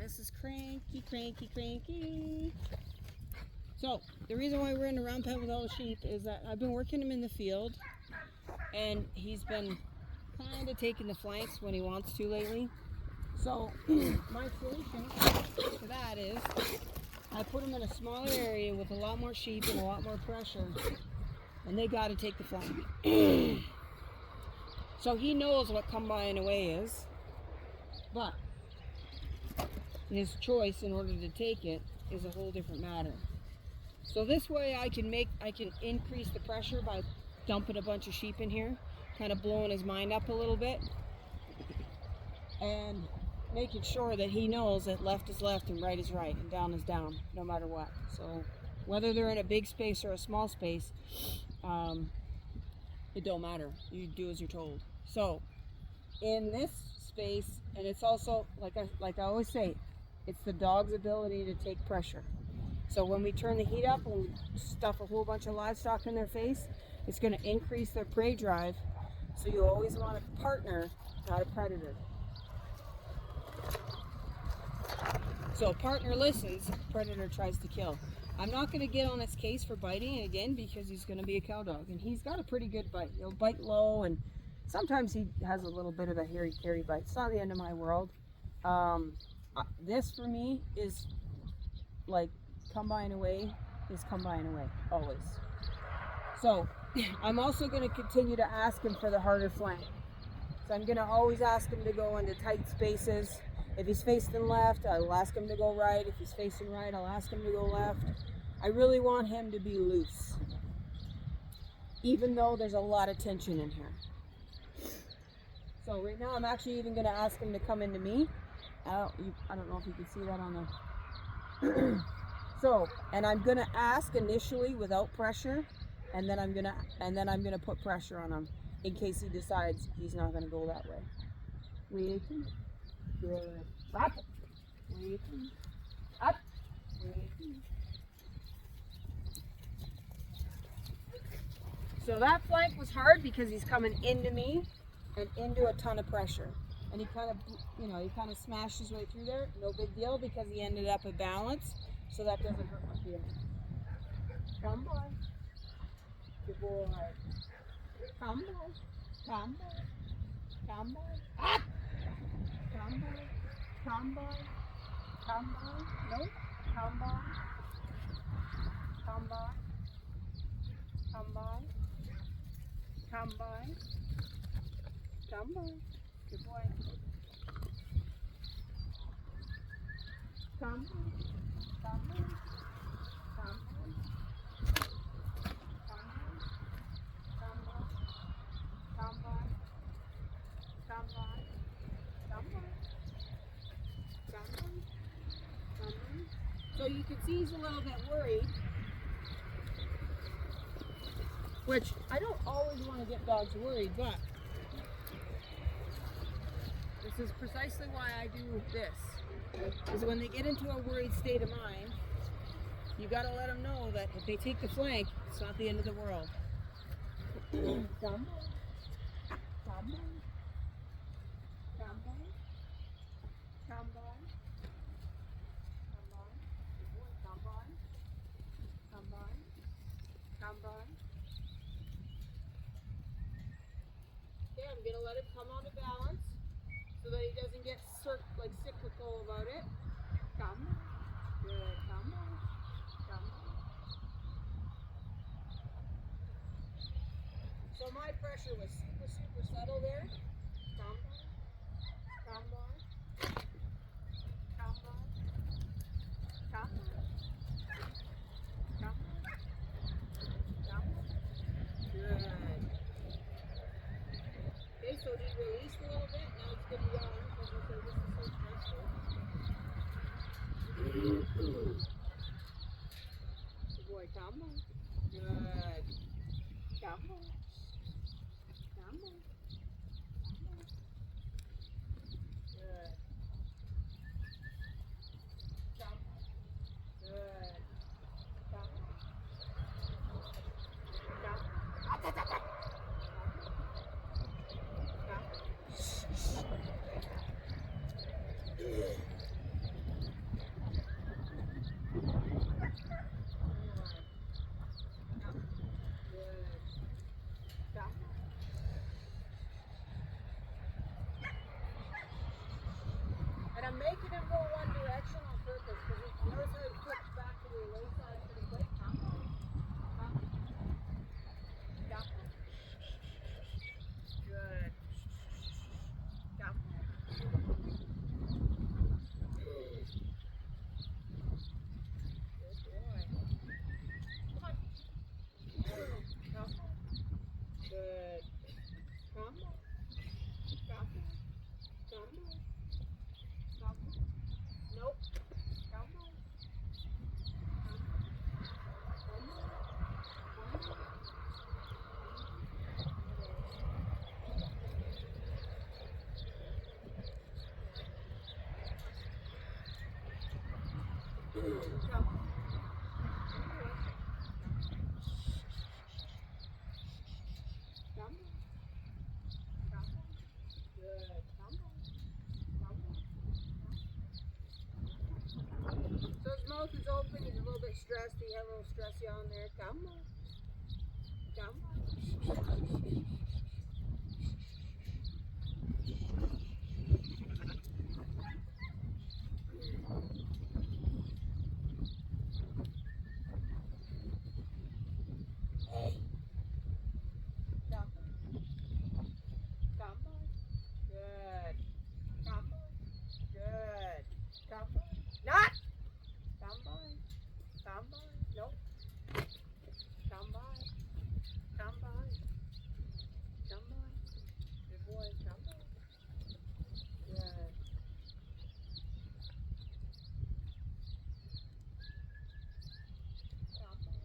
This is Cranky, Cranky, Cranky. So, the reason why we're in the round pen with all the sheep is that I've been working him in the field, and he's been kind of taking the flanks when he wants to lately. So, my solution to that is I put him in a smaller area with a lot more sheep and a lot more pressure, and they got to take the flank. So he knows what come by and away is, but his choice in order to take it is a whole different matter. So this way I can increase the pressure by dumping a bunch of sheep in here, kind of blowing his mind up a little bit, and making sure that he knows that left is left and right is right and down is down, no matter what. So whether they're in a big space or a small space, it don't matter. You do as you're told. So in this space, and it's also like I always say, it's the dog's ability to take pressure. So when we turn the heat up and we stuff a whole bunch of livestock in their face, it's going to increase their prey drive. So you always want a partner, not a predator. So partner listens, predator tries to kill. I'm not going to get on his case for biting again because he's going to be a cow dog, and he's got a pretty good bite. He'll bite low, and sometimes he has a little bit of a hairy carry bite. It's not the end of my world. This for me is like come by and away is come by and away, always. So I'm also going to continue to ask him for the harder flank. So I'm going to always ask him to go into tight spaces. If he's facing left, I'll ask him to go right. If he's facing right, I'll ask him to go left. I really want him to be loose, even though there's a lot of tension in here. So right now I'm actually even going to ask him to come into me. I don't know if you can see that on the... So, and I'm going to ask initially without pressure, and then I'm going to put pressure on him in case he decides he's not going to go that way. Waiting. Good. Up. Waiting. Up. Waiting. So that flank was hard because he's coming into me and into a ton of pressure. And he kind of smashed his way through there. No big deal because he ended up a balance. So that doesn't hurt my feelings. Come boy. Good boy. Come boy. Come boy. Come boy. Up. Come boy. Come boy. Come boy. No. Come boy. Come boy. Come boy. Come boy. Come boy. Good boy. Come boy. Come boy. Come boy. Come boy. Come boy. Come boy. Come boy. Come boy. Come boy. So you can see he's a little bit worried, which I don't always want to get dogs worried, but this is precisely why I do this. Is when they get into a worried state of mind, you got to let them know that if they take the flank, it's not the end of the world. Come on. Come on. Come on. Come on. Come on. Come on. Come on. Come on. Okay, I'm going to let him come out of balance so that he doesn't get cyclical about it. Come on. Good. Come on. Come on. So my pressure was super subtle there. Come on. Come on. Come on. Come on. Come on. Come on. Good. Okay, so he released a little bit. Now it's going to be on because this is so stressful. Good boy, come on. Good. Come on. Come on. Come on. Good. Come on. Good. Come on. Come on. this because he knows how to switch back to the away side pretty quick. Come on. Come on. Come on. Good. Come on. Good boy. Come on. Come on. Good. Come on. Come on. Come on. Come on. Nope. Come on. Come on. Come on. Come on. Come on. Come on. Come on. Good. Come on. Come on. So his mouth is open. He's a little bit stressed. He had a little stressy on there. Come on. Come on. Come on. Come on. Good. Come on. Good. Come on. Not. Come on. Come on. Nope. Come by. Come by. Come by. Good boy. Come by. Good. Come by.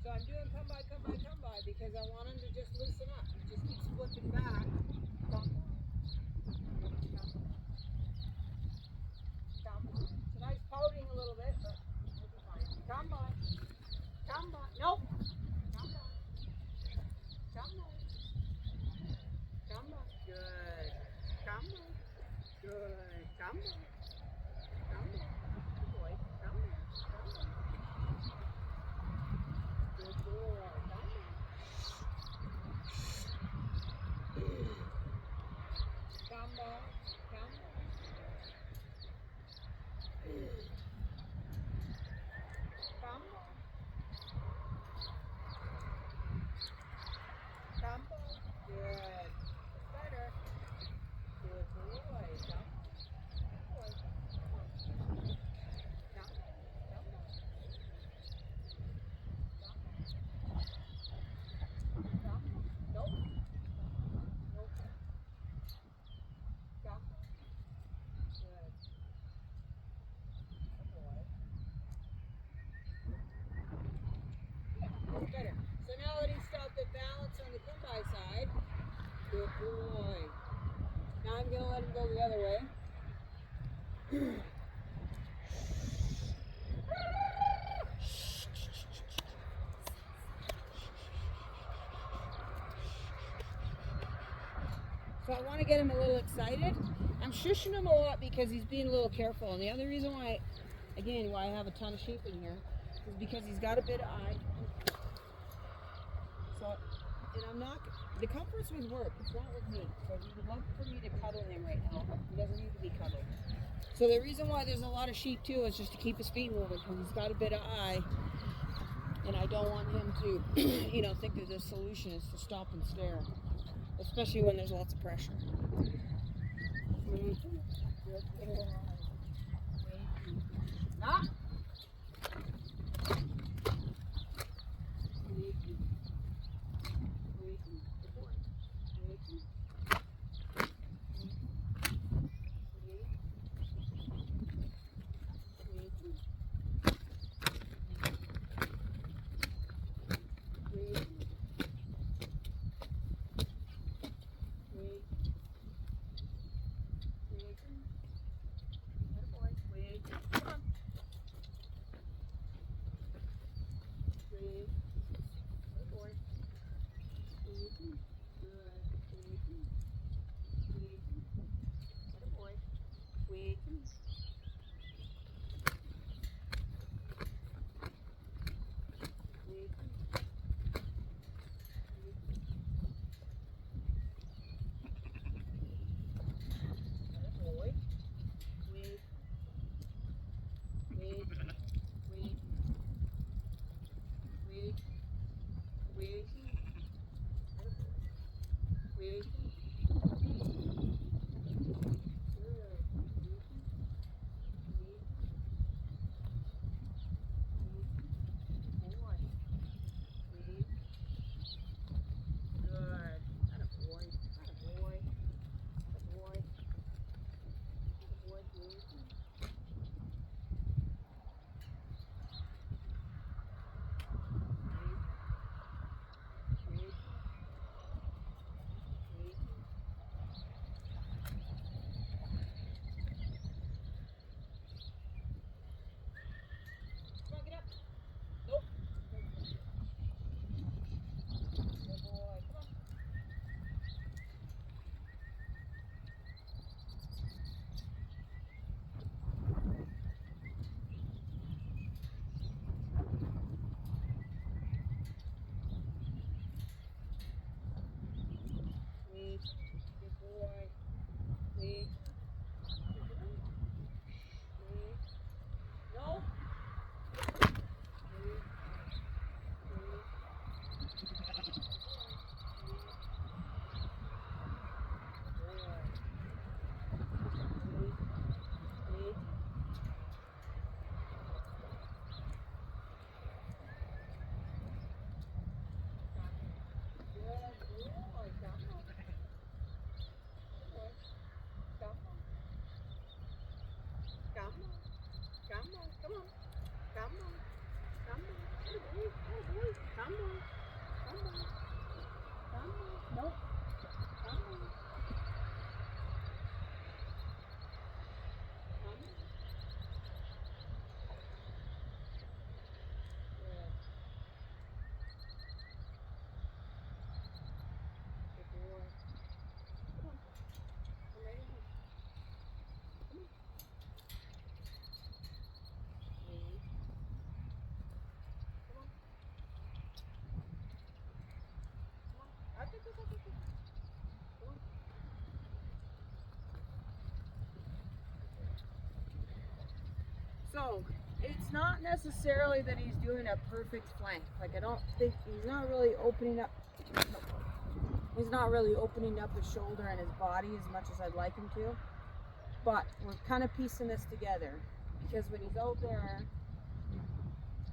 So I'm doing come by, come by, come by because I want him to just loosen up. He just keeps flipping back. Come by. Come by. So nice pouting a little bit, but we'll be fine. Come by. Come by. Nope. Come by. Come by. Come by. Good. Come by. Good. Come by. Come by. Good boy. Come by. Come by. Good boy. Come by. Come by. Come by. Come on. Come on. Good. Better. Good boy. Come on. Good boy. Come on. Come on. Come on. Come on. Come on. Nope. Nope. Come on. Good. Good boy. That's better. So now that he's stopped at balance on the come-by side, good boy. Now I'm going to let him go the other way. So I want to get him a little excited. I'm shushing him a lot because he's being a little careful. And the other reason why, again, why I have a ton of sheep in here is because he's got a bit of eye. So, and I'm not, the comfort's with work, it's not with me. So he would love for me to cuddle him right now. He doesn't need to be cuddled. So the reason why there's a lot of sheep too is just to keep his feet moving because he's got a bit of eye. And I don't want him to, think that the solution is to stop and stare. Especially when there's lots of pressure. Ah! So it's not necessarily that he's doing a perfect flank. Like I don't think he's not really opening up. He's not really opening up his shoulder and his body as much as I'd like him to. But we're kind of piecing this together because when he's out there,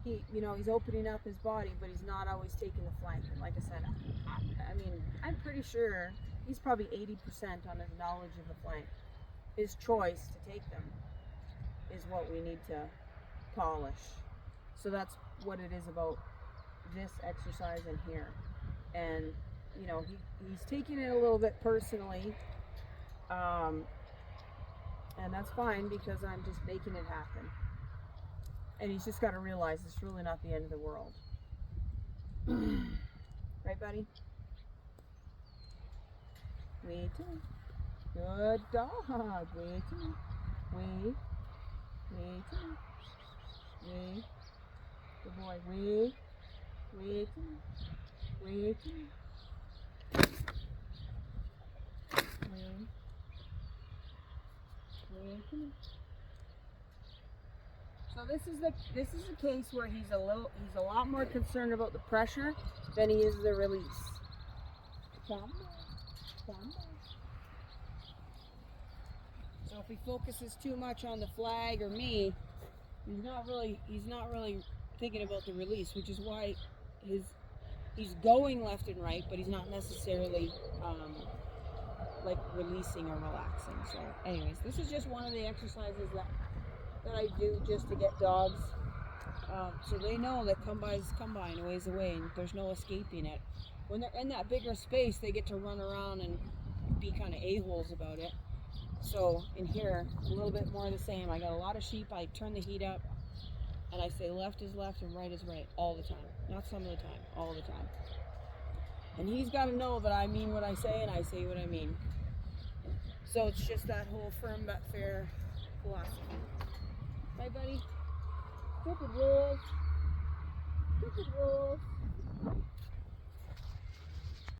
he's opening up his body, but he's not always taking the flank. And like I said, I mean, I'm pretty sure he's probably 80% on his knowledge of the flank. His choice to take them is what we need to polish. So that's what it is about this exercise in here. And he's taking it a little bit personally, and that's fine because I'm just making it happen. And he's just got to realize it's really not the end of the world. Right, buddy? Wait. Good dog. Wait. Wait. Good boy. Wait. So this is the case where he's a lot more concerned about the pressure than he is the release. Come on. So if he focuses too much on the flag or me, he's not really thinking about the release, which is why he's going left and right, but he's not necessarily like releasing or relaxing. So anyways, this is just one of the exercises that I do just to get dogs so they know that come by is come by and a ways away and there's no escaping it. When they're in that bigger space, they get to run around and be kind of a-holes about it. So in here, a little bit more of the same. I got a lot of sheep. I turn the heat up and I say left is left and right is right all the time. Not some of the time, all the time. And he's got to know that I mean what I say and I say what I mean. So it's just that whole firm but fair philosophy. Right, buddy? Stupid rules.